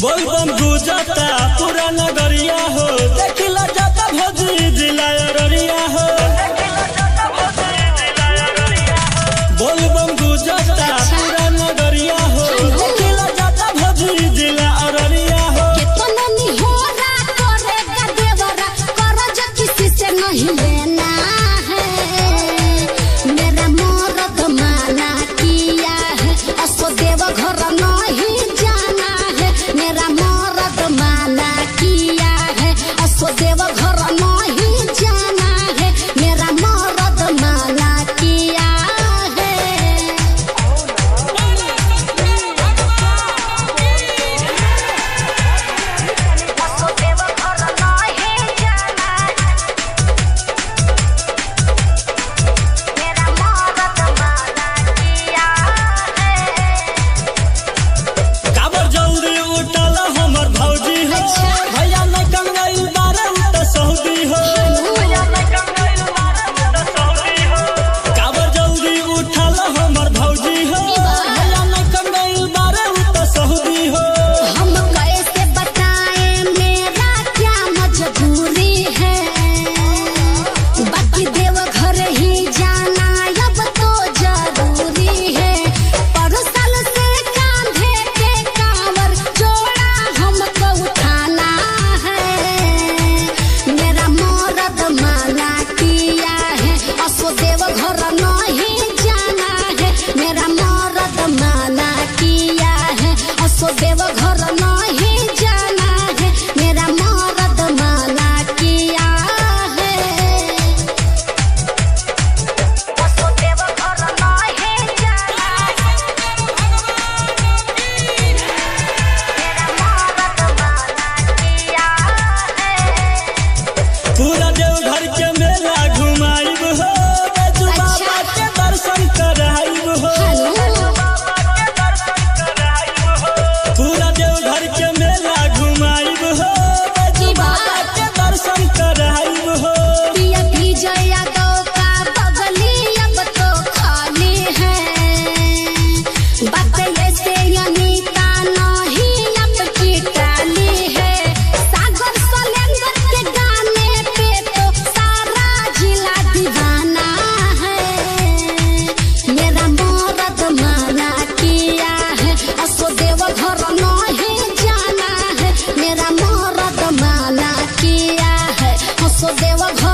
बोलबम गुजरता पूरा नगरिया हो, देखिला जाता भौजी जिला अररिया हो। बोलबम गुजरता पूरा नगरिया हो, देखिला जाता भौजी जिला अररिया हो। कितना निहोरा करेगा देवरा, कर्ज किसी से नहीं लेना है। मेरा मर्द माना किया है, असो देव घर नहीं जाना है। मेरा मर्द माना किया है, असो देव घर नहीं जाना है। मेरा मर्द माना किया है। असो देव घर नहीं जाना है। मेरा मर्द माना किया है। काबर जल्दी उठल हमर भौजी हो, भैया नहीं कंगई बारे उठ सऊदी हो। काबर जल्दी उठल हमर भौजी हो, भैया नहीं कंगई बारे उठ सऊदी हो। हम कैसे बताएं मेरा क्या मजबूरी है। बाकी देव घर ही जाना अब तो जरूरी है। परसल से कांधे पे कांवर जोड़ा हमको उठाना है। मेरा मर्द माना किया है, असो देव घर नहीं जाना है। मेरा मर्द माना किया है, असो देव घर नहीं जाना है। मेरा मर्द माना किया है। असो देव घर नहीं जाना है। मेरा मर्द माना किया है। पूरा देवघर के मेला घुमाइब हो, बैजू बाबा के दर्शन कराइब हो। पूरा देवघर के मेला घुमाइब हो, बैजू बाबा के दर्शन कराइब हो। पिया विजय यादव का बगली अब तो खाली है। बात ऐसे अनीता नहीं अब की टाली है। सागर सलेंदर के गाने पे तो सारा जिला दीवाना है। मेरा मर्द माना किया है, असो देव घर नहीं जाना है। मेरा मर्द माना किया है, असो देव घर